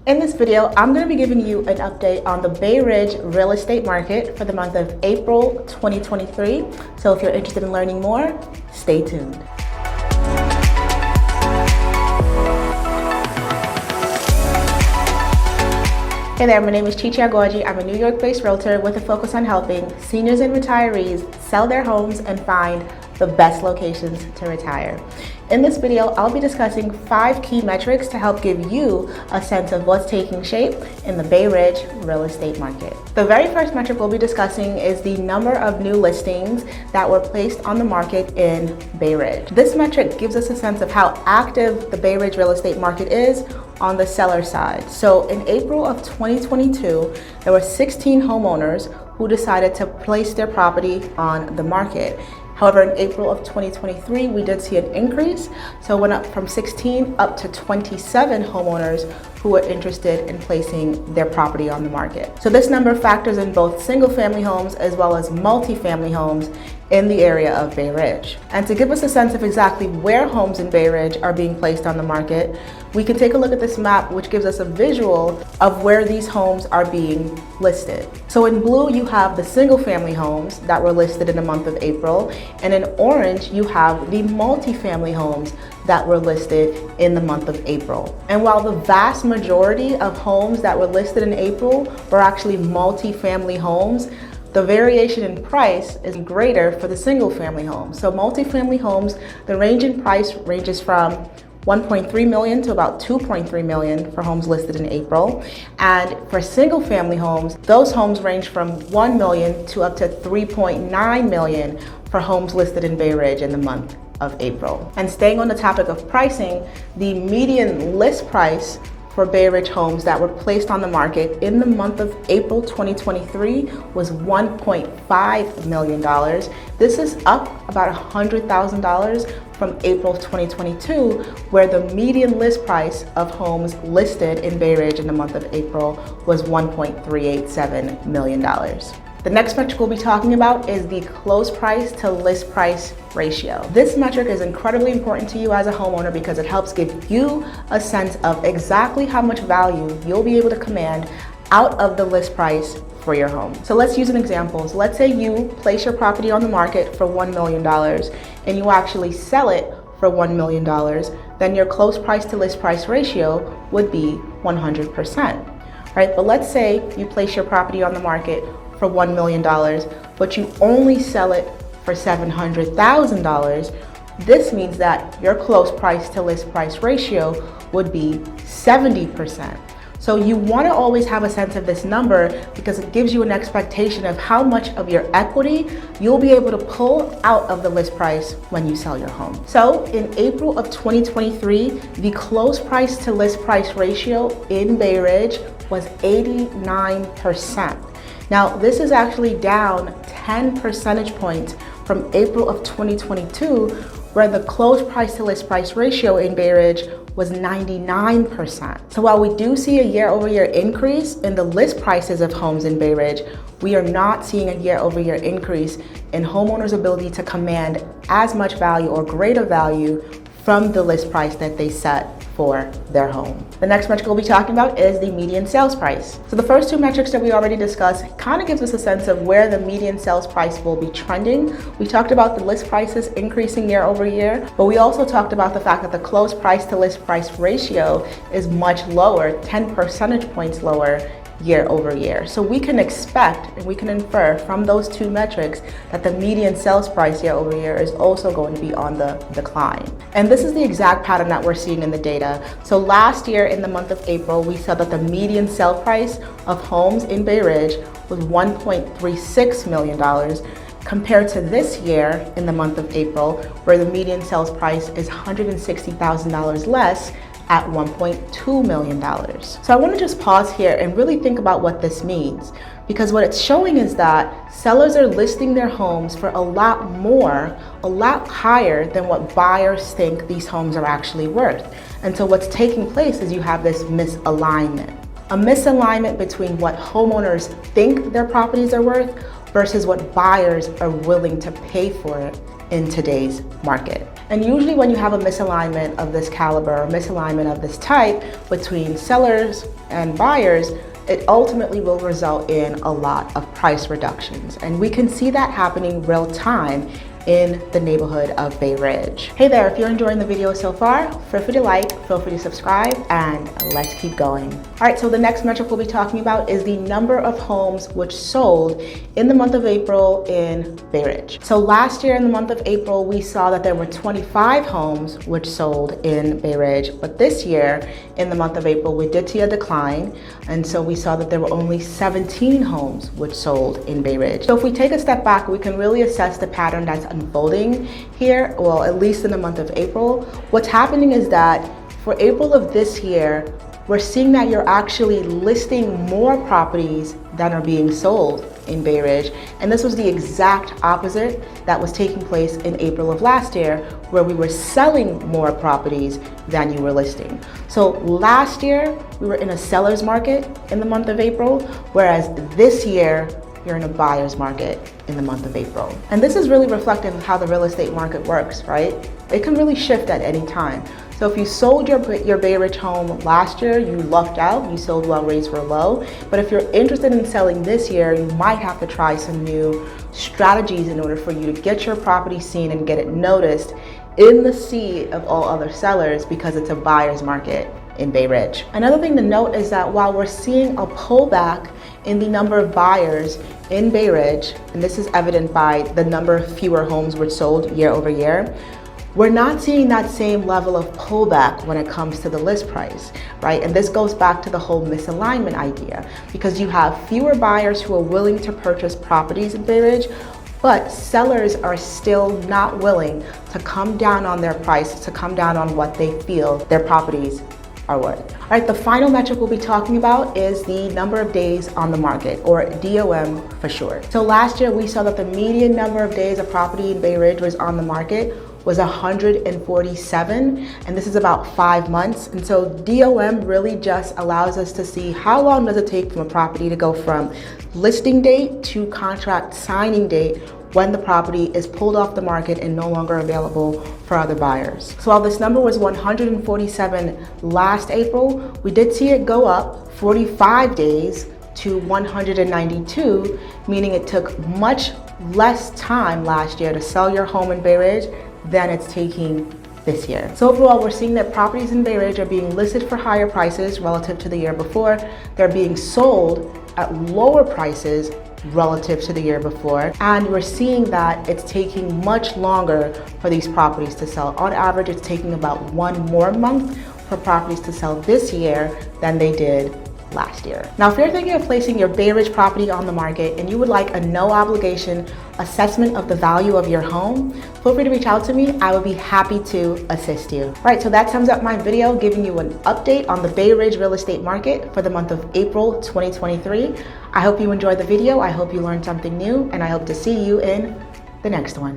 In this video, I'm going to be giving you an update on the Bay Ridge real estate market for the month of April 2023. So if you're interested in learning more, stay tuned. Hey there, my name is Chichi Aguoji. I'm a New York-based realtor with a focus on helping seniors and retirees sell their homes and find the best locations to retire. In this video, I'll be discussing 5 key metrics to help give you a sense of what's taking shape in the Bay Ridge real estate market. The very first metric we'll be discussing is the number of new listings that were placed on the market in Bay Ridge. This metric gives us a sense of how active the Bay Ridge real estate market is on the seller side. So in April of 2022, there were 16 homeowners who decided to place their property on the market. However, in April of 2023, we did see an increase. So it went up from 16 up to 27 homeowners who were interested in placing their property on the market. So this number factors in both single family homes as well as multi-family homes in the area of Bay Ridge. And to give us a sense of exactly where homes in Bay Ridge are being placed on the market, we can take a look at this map, which gives us a visual of where these homes are being listed. So in blue, you have the single family homes that were listed in the month of April, and in orange, you have the multi-family homes that were listed in the month of April. And while the vast majority of homes that were listed in April were actually multi-family homes, the variation in price is greater for the single family homes. So multi-family homes, the range in price ranges from 1.3 million to about 2.3 million for homes listed in April. And for single family homes, those homes range from 1 million to up to 3.9 million for homes listed in Bay Ridge in the month of April. And staying on the topic of pricing, the median list price for Bay Ridge homes that were placed on the market in the month of April 2023 was $1.5 million. This is up about $100,000 from April 2022, where the median list price of homes listed in Bay Ridge in the month of April was $1.387 million. The next metric we'll be talking about is the close price to list price ratio. This metric is incredibly important to you as a homeowner because it helps give you a sense of exactly how much value you'll be able to command out of the list price for your home. So let's use an example. So let's say you place your property on the market for $1 million and you actually sell it for $1 million, then your close price to list price ratio would be 100%, right? But let's say you place your property on the market for $1 million, but you only sell it for $700,000. This means that your close price to list price ratio would be 70%. So you want to always have a sense of this number because it gives you an expectation of how much of your equity you'll be able to pull out of the list price when you sell your home. So in April of 2023, the close price to list price ratio in Bay Ridge was 89%. Now, this is actually down 10 percentage points from April of 2022, where the close price to list price ratio in Bay Ridge was 99%. So while we do see a year-over-year increase in the list prices of homes in Bay Ridge, we are not seeing a year-over-year increase in homeowners' ability to command as much value or greater value from the list price that they set for their home. The next metric we'll be talking about is the median sales price. So the first 2 metrics that we already discussed kind of gives us a sense of where the median sales price will be trending. We talked about the list prices increasing year over year, but we also talked about the fact that the close price to list price ratio is much lower, 10 percentage points lower year over year. So we can expect and we can infer from those 2 metrics that the median sales price year over year is also going to be on the decline. And this is the exact pattern that we're seeing in the data. So last year in the month of April, we saw that the median sale price of homes in Bay Ridge was $1.36 million compared to this year in the month of April, where the median sales price is $160,000 less at $1.2 million. So I want to just pause here and really think about what this means, because what it's showing is that sellers are listing their homes for a lot more, a lot higher than what buyers think these homes are actually worth. And so what's taking place is you have this misalignment. A misalignment between what homeowners think their properties are worth versus what buyers are willing to pay for it in today's market. And usually when you have a misalignment of this caliber or misalignment of this type between sellers and buyers, it ultimately will result in a lot of price reductions. And we can see that happening real time in the neighborhood of Bay Ridge. Hey there, if you're enjoying the video so far, feel free to like, feel free to subscribe, and let's keep going. All right, so the next metric we'll be talking about is the number of homes which sold in the month of April in Bay Ridge. So last year in the month of April, we saw that there were 25 homes which sold in Bay Ridge, but this year in the month of April, we did see a decline, and so we saw that there were only 17 homes which sold in Bay Ridge. So if we take a step back, we can really assess the pattern that's unfolding here, well, at least in the month of April. What's happening is that for April of this year, we're seeing that you're actually listing more properties than are being sold in Bay Ridge. And this was the exact opposite that was taking place in April of last year, where we were selling more properties than you were listing. So last year, we were in a seller's market in the month of April, whereas this year, you're in a buyer's market in the month of April. And this is really reflective of how the real estate market works, right? It can really shift at any time. So if you sold your Bay Ridge home last year, you lucked out, you sold while rates were low. But if you're interested in selling this year, you might have to try some new strategies in order for you to get your property seen and get it noticed in the sea of all other sellers, because it's a buyer's market in Bay Ridge. Another thing to note is that while we're seeing a pullback in the number of buyers in Bay Ridge, and this is evident by the number of fewer homes which sold year over year, we're not seeing that same level of pullback when it comes to the list price, right? And this goes back to the whole misalignment idea, because you have fewer buyers who are willing to purchase properties in Bay Ridge, but sellers are still not willing to come down on their price, to come down on what they feel their properties are worth. All right, the final metric we'll be talking about is the number of days on the market, or DOM for short. So last year we saw that the median number of days a property in Bay Ridge was on the market was 147, and this is about 5 months. And so DOM really just allows us to see how long does it take from a property to go from listing date to contract signing date when the property is pulled off the market and no longer available for other buyers. So while this number was 147 last April, we did see it go up 45 days to 192, meaning it took much less time last year to sell your home in Bay Ridge than it's taking this year. So overall, we're seeing that properties in Bay Ridge are being listed for higher prices relative to the year before. They're being sold at lower prices relative to the year before. And we're seeing that it's taking much longer for these properties to sell. On average, it's taking about 1 more month for properties to sell this year than they did last year. Now, if you're thinking of placing your Bay Ridge property on the market and you would like a no obligation assessment of the value of your home, feel free to reach out to me. I would be happy to assist you. All right, so that sums up my video giving you an update on the Bay Ridge real estate market for the month of April 2023. I hope you enjoyed the video. I hope you learned something new, and I hope to see you in the next one.